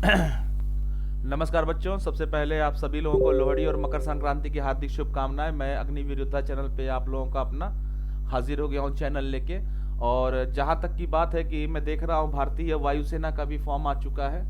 नमस्कार बच्चों, सबसे पहले आप सभी लोगों को लोहड़ी और मकर संक्रांति की हार्दिक शुभकामनाएं। मैं अग्निवीर योद्धा चैनल पे आप लोगों का अपना हाजिर हो गया हूँ चैनल लेके। और जहाँ तक की बात है कि मैं देख रहा हूँ भारतीय वायुसेना का भी फॉर्म आ चुका है,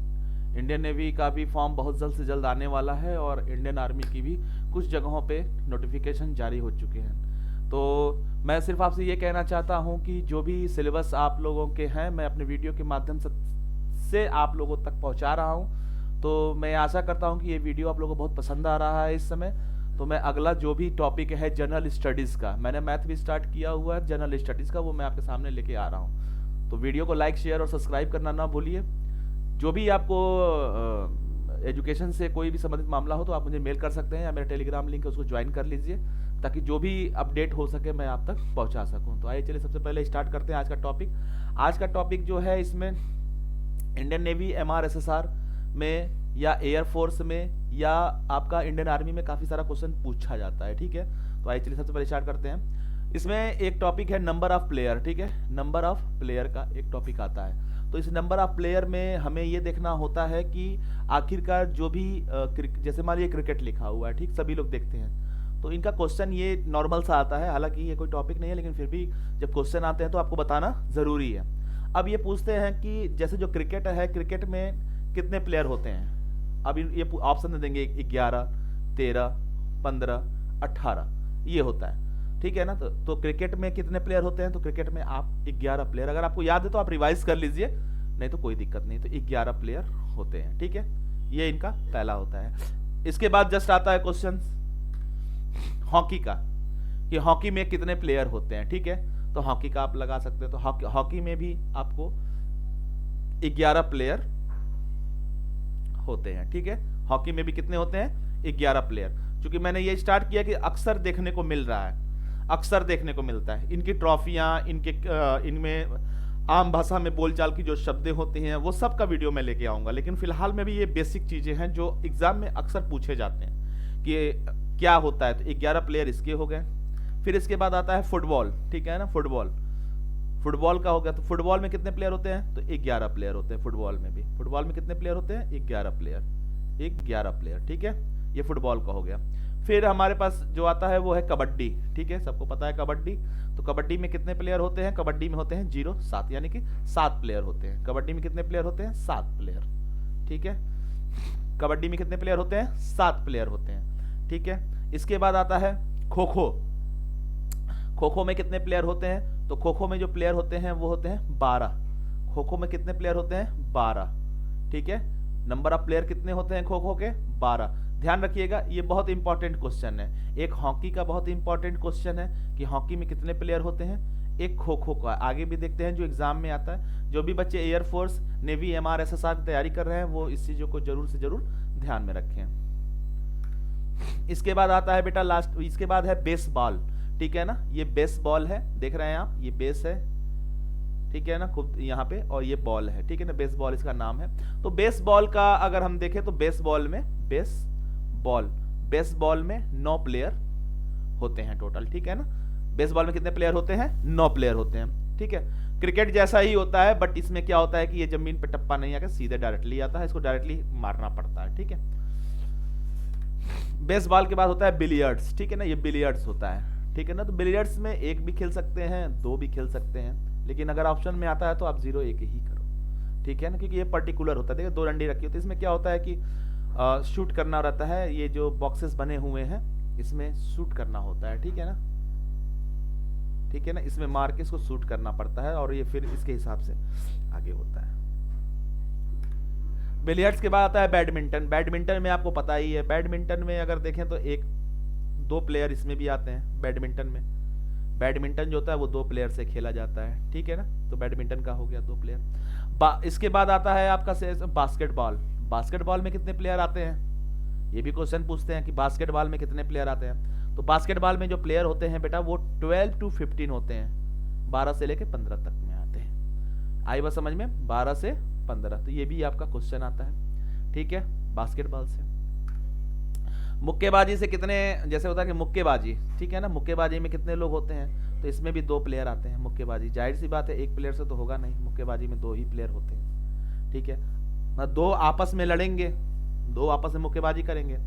इंडियन नेवी का भी फॉर्म बहुत जल्द से जल्द आने वाला है, और इंडियन आर्मी की भी कुछ जगहों पे नोटिफिकेशन जारी हो चुके हैं। तो मैं सिर्फ आपसे ये कहना चाहता हूँ कि जो भी सिलेबस आप लोगों के हैं, मैं अपने वीडियो के माध्यम से आप लोगों तक पहुँचा रहा हूँ। तो मैं आशा करता हूँ कि ये वीडियो आप लोगों को बहुत पसंद आ रहा है इस समय। तो मैं अगला जो भी टॉपिक है जनरल स्टडीज़ का, मैंने मैथ भी स्टार्ट किया हुआ है जनरल स्टडीज़ का, वो मैं आपके सामने लेके आ रहा हूँ। तो वीडियो को लाइक, शेयर और सब्सक्राइब करना ना भूलिए। जो भी आपको एजुकेशन से कोई भी संबंधित मामला हो तो आप मुझे मेल कर सकते हैं, या मेरा टेलीग्राम लिंक है उसको ज्वाइन कर लीजिए, ताकि जो भी अपडेट हो सके मैं आप तक पहुंचा सकूं। तो आइए चलिए सबसे पहले स्टार्ट करते हैं आज का टॉपिक। आज का टॉपिक जो है, इसमें इंडियन नेवी, MRSSR में या एयरफोर्स में या आपका इंडियन आर्मी में काफ़ी सारा क्वेश्चन पूछा जाता है। ठीक है, तो आइए चलिए सबसे पहले स्टार्ट करते हैं। इसमें एक टॉपिक है नंबर ऑफ प्लेयर। ठीक है, नंबर ऑफ प्लेयर का एक टॉपिक आता है। तो इस नंबर ऑफ प्लेयर में हमें ये देखना होता है कि आखिरकार जो भी जैसे मान लीजिए क्रिकेट लिखा हुआ है, ठीक, सभी लोग देखते हैं, तो इनका क्वेश्चन ये नॉर्मल सा आता है। हालांकि ये कोई टॉपिक नहीं है, लेकिन फिर भी जब क्वेश्चन आते हैं तो आपको बताना ज़रूरी है। अब ये पूछते हैं कि जैसे जो क्रिकेट है, क्रिकेट में कितने प्लेयर होते हैं। अब ये ऑप्शन देंगे 11, 13, 15, 18 ये होता है। ठीक है ना। तो क्रिकेट में कितने प्लेयर होते हैं, तो क्रिकेट में आप 11 प्लेयर, अगर आपको याद है तो आप रिवाइज कर लीजिए, नहीं तो कोई दिक्कत नहीं। तो 11 प्लेयर होते हैं। ठीक है, ये इनका पहला होता है। इसके बाद जस्ट आता है क्वेश्चन हॉकी का, कि हॉकी में कितने प्लेयर होते हैं। ठीक है, तो हॉकी का आप लगा सकते हैं। तो हॉकी में भी आपको 11 प्लेयर होते हैं। ठीक है, हॉकी में भी कितने होते हैं, 11 प्लेयर। क्योंकि मैंने ये स्टार्ट किया कि अक्सर देखने को मिल रहा है, अक्सर देखने को मिलता है। इनकी ट्रॉफियां, इनमें आम भाषा में बोलचाल की जो शब्द होते हैं वो सब का वीडियो मैं लेके आऊंगा। लेकिन फिलहाल में भी ये बेसिक चीजें हैं जो एग्जाम में अक्सर पूछे जाते हैं कि क्या होता है। तो 11 प्लेयर इसके हो गए। फिर इसके बाद आता है फुटबॉल। ठीक है ना, फुटबॉल का हो गया। तो फुटबॉल में कितने प्लेयर होते हैं, तो 11 प्लेयर होते हैं। फुटबॉल में भी, फुटबॉल में कितने प्लेयर होते हैं, 11 प्लेयर, 11 प्लेयर। ठीक है, ये फुटबॉल का हो गया। फिर हमारे पास जो आता है वो है कबड्डी। ठीक है, सबको पता है कबड्डी। तो कबड्डी में कितने प्लेयर होते हैं, कबड्डी में होते हैं 0, 7, यानी कि 7 प्लेयर होते हैं। कबड्डी में कितने प्लेयर होते हैं, 7 प्लेयर। ठीक है, कबड्डी में कितने प्लेयर होते हैं, 7 प्लेयर होते हैं। ठीक है, इसके बाद आता है खो खो। खो खो में कितने प्लेयर होते हैं, तो खो खो में जो प्लेयर होते हैं वो होते हैं 12। खो खो में कितने प्लेयर होते हैं, 12। ठीक है, नंबर ऑफ प्लेयर कितने होते हैं खो खो के, 12। ध्यान रखिएगा, ये बहुत इंपॉर्टेंट क्वेश्चन है। एक हॉकी का बहुत इंपॉर्टेंट क्वेश्चन है कि हॉकी में कितने प्लेयर होते हैं। एक खो खो का आगे भी देखते हैं जो एग्जाम में आता है। जो भी बच्चे एयरफोर्स, नेवी, MRSSR की तैयारी कर रहे हैं वो इस चीजों को जरूर से जरूर ध्यान में रखें। इसके बाद आता है बेटा लास्ट, इसके बाद है बेसबॉल। ठीक है ना, ये बेसबॉल है, देख रहे हैं आप, ये बेस है। ठीक है ना, खूब यहाँ पे, और ये बॉल है। ठीक है ना, बेसबॉल इसका नाम है। तो बेसबॉल का अगर हम देखें तो बेसबॉल में 9 प्लेयर होते हैं टोटल। ठीक है ना, बेसबॉल में कितने प्लेयर होते हैं, 9 प्लेयर होते हैं। ठीक है, क्रिकेट जैसा ही होता है, बट इसमें क्या होता है कि ये जमीन पे टप्पा नहीं आकर सीधे डायरेक्टली आता है, इसको डायरेक्टली मारना पड़ता है। ठीक है, बेसबॉल के बाद होता है बिलियर्ड्स। ठीक है ना, ये बिलियर्ड्स होता है। ठीक है ना, तो बिलियर्ड्स में 1 भी खेल सकते हैं, 2 भी खेल सकते हैं, लेकिन अगर ऑप्शन में आता है तो आप 0, 1 ही करो। ठीक है ना, क्योंकि ये पर्टिकुलर होता है। देखिए 2 डंडी रखी होती है, इसमें क्या होता है कि शूट करना रहता है। ये जो बॉक्सेस बने हुए हैं इसमें शूट करना होता है। ठीक है ना, ठीक है ना, इसमें मार के इसको शूट करना पड़ता है, और ये फिर इसके हिसाब से आगे होता है। बिलियर्ड्स के बाद आता है बैडमिंटन। बैडमिंटन में आपको पता ही है, बैडमिंटन में अगर देखें तो 1-2 प्लेयर इसमें भी आते हैं। बैडमिंटन में, बैडमिंटन जो होता है वो 2 प्लेयर से खेला जाता है। ठीक है ना, तो बैडमिंटन का हो गया 2 प्लेयर। इसके बाद आता है आपका बास्केटबॉल। बास्केटबॉल में कितने प्लेयर आते हैं, ये भी क्वेश्चन पूछते हैं कि बास्केटबॉल में कितने प्लेयर आते हैं। तो बास्केटबॉल में जो प्लेयर होते हैं बेटा वो 12 to 15 होते हैं, 12 से लेके 15 तक में आते हैं। आई बात समझ में, 12 से 15, तो ये भी आपका क्वेश्चन आता है। ठीक है, बास्केटबॉल से। मुक्केबाजी से कितने, जैसे होता है कि मुक्केबाजी, ठीक है ना, मुक्केबाजी में कितने लोग होते हैं, तो इसमें भी 2 प्लेयर आते हैं। मुक्केबाजी जाहिर सी बात है 1 प्लेयर से तो होगा नहीं, मुक्केबाजी में 2 ही प्लेयर होते हैं। ठीक है, मतलब दो आपस में लड़ेंगे, दो आपस में मुक्केबाजी करेंगे,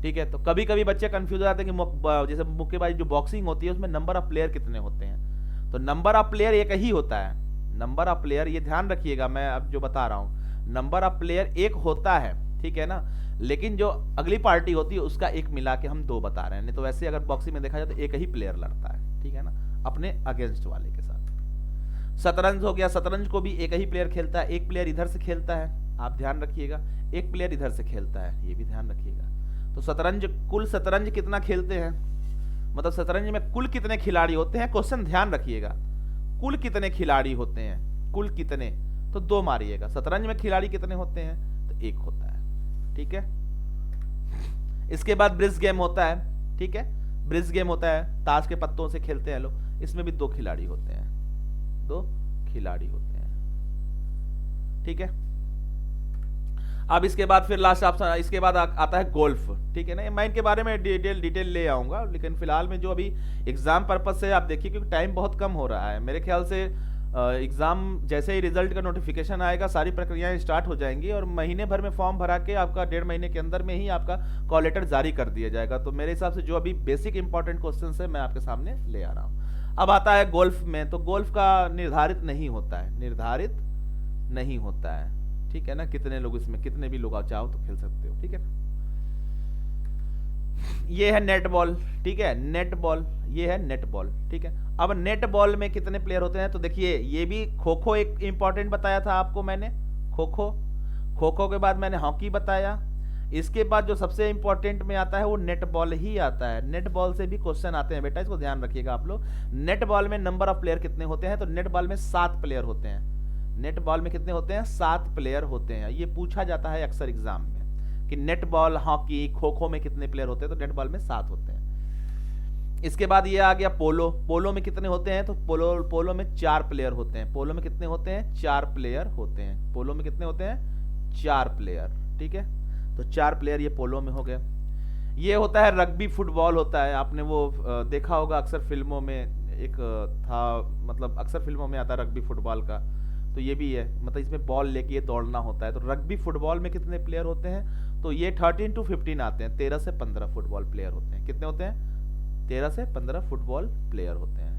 ठीक है। तो कभी कभी बच्चे कंफ्यूज हो जाते हैं कि जैसे मुक्केबाजी जो बॉक्सिंग होती है उसमें नंबर ऑफ प्लेयर कितने होते हैं, तो नंबर ऑफ प्लेयर एक ही होता है। नंबर ऑफ प्लेयर, ये ध्यान रखिएगा मैं अब जो बता रहा हूँ, नंबर ऑफ प्लेयर एक होता है, ठीक है ना, लेकिन जो अगली पार्टी होती है उसका एक मिला के हम दो बता रहे हैं। नहीं तो वैसे अगर बॉक्सिंग में देखा जाए तो एक ही प्लेयर लड़ता है, ठीक है ना, अपने अगेंस्ट वाले के साथ। शतरंज हो गया, शतरंज को भी एक ही प्लेयर खेलता है, एक प्लेयर इधर से खेलता है, आप ध्यान रखिएगा, एक प्लेयर इधर से खेलता है, ये भी ध्यान रखिएगा। तो शतरंज, कुल शतरंज कितना खेलते हैं, मतलब शतरंज में कुल कितने खिलाड़ी होते हैं, क्वेश्चन ध्यान रखिएगा, कुल कितने खिलाड़ी होते हैं, कुल कितने, तो दो मारिएगा। शतरंज में खिलाड़ी कितने होते हैं, तो एक होता है, ठीक है। इसके बाद ब्रिज गेम होता है, ठीक है, ब्रिज गेम होता है, ताश के पत्तों से खेलते हैं लोग, इसमें भी दो खिलाड़ी होते हैं, दो खिलाड़ी होते हैं, ठीक है। अब इसके बाद फिर लास्ट ऑप्शन, इसके बाद आता है गोल्फ, ठीक है ना। मैं इनके बारे में डिटेल ले आऊंगा, लेकिन फिलहाल में जो अभी एग्जाम पर्पज से आप देखिए, क्योंकि टाइम बहुत कम हो रहा है मेरे ख्याल से। एग्जाम जैसे ही रिजल्ट का नोटिफिकेशन आएगा सारी प्रक्रियाएं स्टार्ट हो जाएंगी और महीने भर में फॉर्म भरा के आपका 1.5 महीने के अंदर में ही आपका कॉल लेटर जारी कर दिया जाएगा। तो मेरे हिसाब से जो अभी बेसिक इंपॉर्टेंट क्वेश्चन है मैं आपके सामने ले आ रहा हूँ। अब आता है गोल्फ में, तो गोल्फ का निर्धारित नहीं होता है, निर्धारित नहीं होता है, ठीक है ना। कितने लोग इसमें, कितने भी लोग चाहो तो खेल सकते हो, ठीक है। ये है नेट बॉल, ठीक है, नेट बॉल, ये है नेट बॉल, ठीक है। अब नेट बॉल में कितने प्लेयर होते हैं, तो देखिए ये भी खो खो एक इंपॉर्टेंट बताया था आपको मैंने, खो खो, खो खो के बाद मैंने हॉकी बताया, इसके बाद जो सबसे इंपॉर्टेंट में आता है वो नेट बॉल ही आता है। नेट बॉल से भी क्वेश्चन आते हैं बेटा, इसको ध्यान रखिएगा आप लोग। नेट बॉल में नंबर ऑफ प्लेयर कितने होते हैं, तो नेट बॉल में 7 प्लेयर होते हैं। नेट बॉल में कितने होते हैं, 7 प्लेयर होते हैं। ये पूछा जाता है अक्सर एग्जाम में कि net ball, hockey, kho kho में कितने प्लेयर होते हैं, तो नेट बॉल में 7 होते हैं। इसके बाद ये आ गया पोलो, पोलो में कितने होते हैं, तो पोलो में 4 प्लेयर होते हैं। पोलो में कितने होते हैं, 4 प्लेयर होते हैं। पोलो में कितने होते हैं, 4 प्लेयर, ठीक है। तो 4 प्लेयर ये पोलो में हो गए। ये होता है रग्बी फुटबॉल होता है, आपने वो देखा होगा अक्सर फिल्मों में, एक था, मतलब अक्सर फिल्मों में आता है रग्बी फुटबॉल का, तो ये भी है, मतलब इसमें बॉल लेके ये दौड़ना होता है। तो रग्बी फुटबॉल में कितने प्लेयर होते हैं, तो ये 13 to 15 आते हैं, 13 से 15 फुटबॉल प्लेयर होते हैं। कितने होते हैं, 13 से 15 फुटबॉल प्लेयर होते हैं,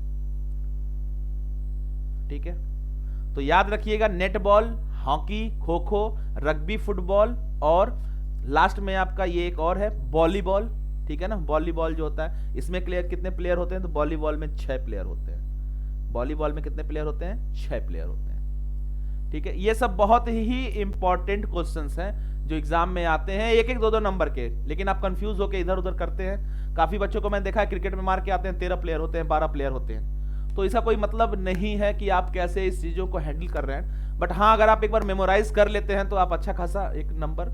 ठीक है। तो याद रखिएगा net ball, hockey, kho kho, rugby football, और लास्ट में आपका ये एक और है वॉलीबॉल, ठीक है ना। वॉलीबॉल जो होता है इसमें कितने प्लेयर होते हैं, तो वॉलीबॉल में 6 प्लेयर होते हैं। वॉलीबॉल में कितने प्लेयर होते हैं, 6 प्लेयर होते हैं, ठीक है। ये सब बहुत ही इंपॉर्टेंट क्वेश्चंस हैं जो एग्जाम में आते हैं, एक एक 2-2 नंबर के, लेकिन आप कंफ्यूज होकर इधर उधर करते हैं। काफी बच्चों को मैंने देखा है क्रिकेट में मार के आते हैं, 13 प्लेयर होते हैं, 12 प्लेयर होते हैं। तो इसका कोई मतलब नहीं है कि आप कैसे इस चीजों को हैंडल कर रहे हैं, बट हाँ अगर आप एक बार मेमोराइज कर लेते हैं तो आप अच्छा खासा एक नंबर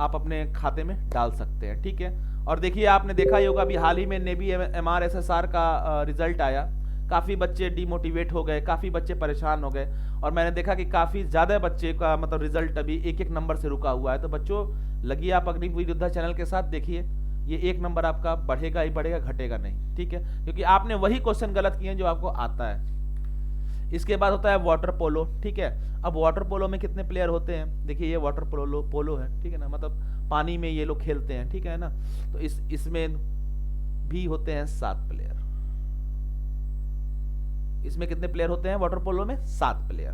आप अपने खाते में डाल सकते हैं, ठीक है। और देखिए आपने देखा ही होगा अभी हाल ही में नेवी MRSSR का रिजल्ट आया, काफी बच्चे डिमोटिवेट हो गए, काफी बच्चे परेशान हो गए, और मैंने देखा कि काफी ज्यादा बच्चे का मतलब रिजल्ट अभी एक एक नंबर से रुका हुआ है। तो बच्चों लगिए आप अग्निवीर योद्धा चैनल के साथ, देखिए ये एक नंबर आपका बढ़ेगा ही बढ़ेगा, घटेगा नहीं, ठीक है, क्योंकि आपने वही क्वेश्चन गलत किए जो आपको आता है। इसके बाद होता है वाटर पोलो, ठीक है। अब वाटर पोलो में कितने प्लेयर होते हैं, देखिए ये वाटर पोलो है, ठीक है ना, मतलब पानी में ये लोग खेलते हैं, ठीक है ना। तो इसमें भी होते हैं 7 प्लेयर। इसमें कितने प्लेयर होते हैं वाटर पोलो में, 7 प्लेयर।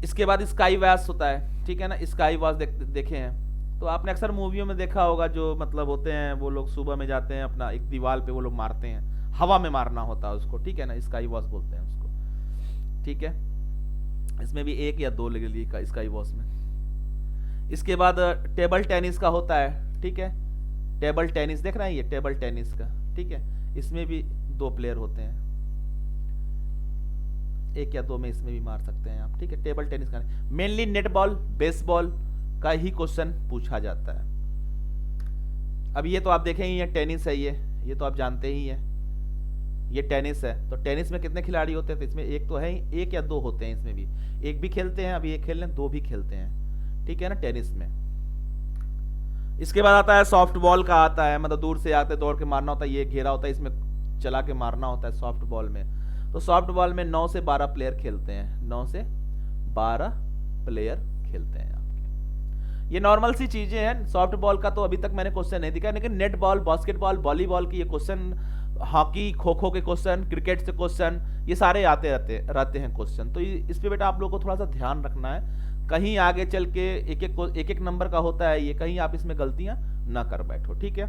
इसके बाद स्काई वॉश होता है, ठीक है ना। स्काई वॉश देखे हैं तो आपने अक्सर मूवियों में देखा होगा, जो मतलब होते हैं वो लोग सुबह में जाते हैं अपना एक दीवार पे वो लोग मारते हैं, हवा में मारना होता है उसको, ठीक है ना, स्काई वॉश बोलते हैं उसको, ठीक है। इसमें भी 1 या 2 लगे लिए स्काई वॉश में। इसके बाद टेबल टेनिस का होता है, ठीक है। टेबल टेनिस देख रहे हैं, ये टेबल टेनिस का, ठीक है। इसमें भी 2 प्लेयर होते हैं, 1 या 2 में इसमें भी मार सकते हैं आप, ठीक है। टेबल टेनिस का मेनली नेट बॉल, बेसबॉल का ही क्वेश्चन पूछा जाता है। अब ये तो आप देखें ये टेनिस है, ये तो आप जानते ही हैं, ये टेनिस है। तो टेनिस में कितने खिलाड़ी होते हैं, तो इसमें एक तो है ही, 1 या 2 होते हैं, इसमें भी 1 भी खेलते हैं, अभी 1 खेल रहे हैं, 2 भी खेलते हैं, ठीक है ना, टेनिस में। इसके बाद आता है सॉफ्ट बॉल का आता है, मतलब दूर से आते दौड़ के मारना होता है, ये घेरा होता है, इसमें चला के मारना होता है सॉफ्ट बॉल में। तो सॉफ्ट बॉल में 9 से 12 प्लेयर खेलते हैं, 9 से 12 प्लेयर खेलते हैं आपके। ये नॉर्मल सी चीजें हैं। सॉफ्ट बॉल का तो अभी तक मैंने क्वेश्चन नहीं दिखा, लेकिन नेट बॉल, बास्केटबॉल, वॉलीबॉल की ये क्वेश्चन, हॉकी, खो खो के क्वेश्चन, क्रिकेट से क्वेश्चन, ये सारे आते रहते हैं क्वेश्चन। तो इस पे बेटा आप लोगों को थोड़ा सा ध्यान रखना है, कहीं आगे चल के एक एक नंबर का होता है ये, कहीं आप इसमें गलतियां ना कर बैठो, ठीक है।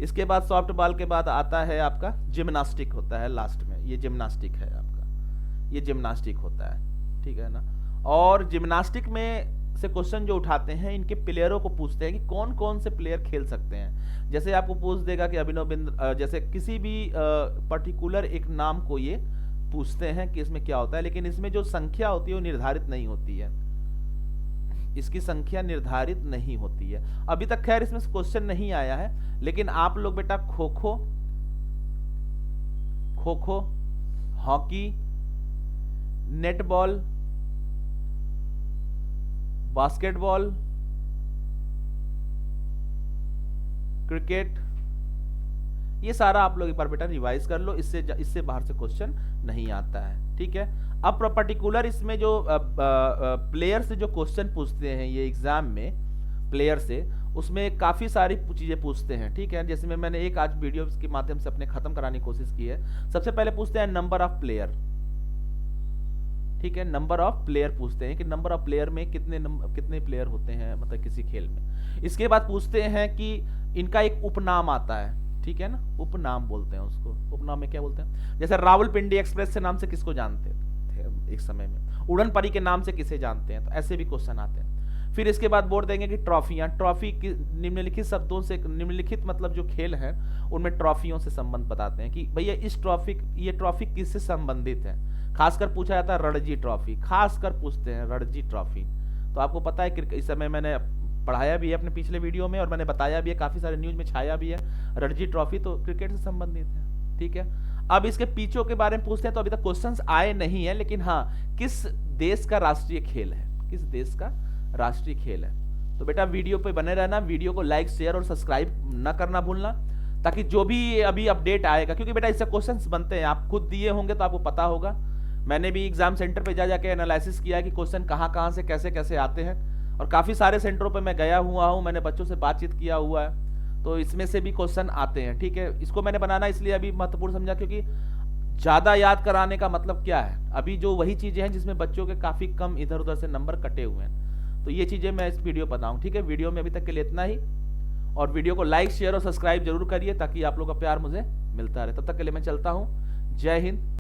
इसके बाद सॉफ्ट बॉल के बाद आता है आपका जिम्नास्टिक होता है लास्ट में, ये जिम्नास्टिक है आपका, ये जिम्नास्टिक होता है, ठीक है ना। और जिम्नास्टिक में से क्वेश्चन जो उठाते हैं, इनके प्लेयरों को पूछते हैं कि कौन कौन से प्लेयर खेल सकते हैं। जैसे आपको पूछ देगा कि अभिनव बिंद्रा, जैसे किसी भी पर्टिकुलर एक नाम को ये पूछते हैं कि इसमें क्या होता है, लेकिन इसमें जो संख्या होती है वो निर्धारित नहीं होती है, इसकी संख्या निर्धारित नहीं होती है। अभी तक खैर इसमें क्वेश्चन नहीं आया है, लेकिन आप लोग बेटा kho kho, hockey, netball, basketball, cricket, ये सारा आप लोग एक बार बेटा रिवाइज कर लो, इससे बाहर से क्वेश्चन नहीं आता है, ठीक है। अब पर्टिकुलर इसमें जो प्लेयर से जो क्वेश्चन पूछते हैं ये एग्जाम में, प्लेयर से, उसमें काफी सारी चीजें पूछते हैं, ठीक है। जैसे मैंने एक आज वीडियो के माध्यम से अपने खत्म कराने की कोशिश की है। सबसे पहले पूछते हैं नंबर ऑफ प्लेयर, ठीक है, नंबर ऑफ प्लेयर पूछते हैं कि नंबर ऑफ प्लेयर में कितने प्लेयर होते हैं, मतलब किसी खेल में। इसके बाद पूछते हैं कि इनका एक उपनाम आता है, ठीक है ना, उपनाम बोलते हैं उसको। उपनाम में क्या बोलते हैं, जैसे रावलपिंडी एक्सप्रेस से नाम से किसको जानते थे एक समय में, उड़न परी के नाम से किसे जानते हैं, तो ऐसे भी क्वेश्चन आते हैं। फिर इसके बाद बोल देंगे कि ट्रॉफियां, ट्रॉफी निम्नलिखित शब्दों से, निम्नलिखित मतलब जो खेल हैं उनमें ट्रॉफियों से संबंध बताते हैं कि भैया ये ट्रॉफी किससे संबंधित है। खासकर पूछा जाता है रणजी ट्रॉफी, खासकर पूछते हैं रणजी ट्रॉफी। तो आपको पता है इस समय मैंने पढ़ाया भी है अपने पिछले वीडियो में, और मैंने बताया भी है, काफी सारे न्यूज में छाया भी है, रणजी ट्रॉफी तो क्रिकेट से संबंधित है, ठीक है। अब इसके पीछों के बारे में पूछते हैं, तो अभी तक क्वेश्चंस आए नहीं है, लेकिन हाँ, किस देश का राष्ट्रीय खेल है, किस देश का राष्ट्रीय खेल है। तो बेटा वीडियो पे बने रहना, वीडियो को लाइक, शेयर और सब्सक्राइब ना करना भूलना, ताकि जो भी अभी अपडेट आएगा, क्योंकि बेटा इससे क्वेश्चंस बनते हैं, आप खुद दिए होंगे तो आपको पता होगा। मैंने भी एग्जाम सेंटर पे जाके एनालिसिस किया कि क्वेश्चन कहाँ से कैसे कैसे आते हैं, और काफी सारे सेंटरों पे मैं गया हुआ हूँ, मैंने बच्चों से बातचीत किया हुआ है, तो इसमें से भी क्वेश्चन आते हैं, ठीक है। इसको मैंने बनाना इसलिए अभी महत्वपूर्ण समझा, क्योंकि ज्यादा याद कराने का मतलब क्या है, अभी जो वही चीजें हैं जिसमें बच्चों के काफी कम इधर उधर से नंबर कटे हुए हैं, तो ये चीजें मैं इस वीडियो बताऊं, ठीक है। वीडियो में अभी तक के लिए इतना ही, और वीडियो को लाइक, शेयर और सब्सक्राइब जरूर करिए, ताकि आप लोग का प्यार मुझे मिलता रहे। तब तक के लिए मैं चलता हूं, जय हिंद।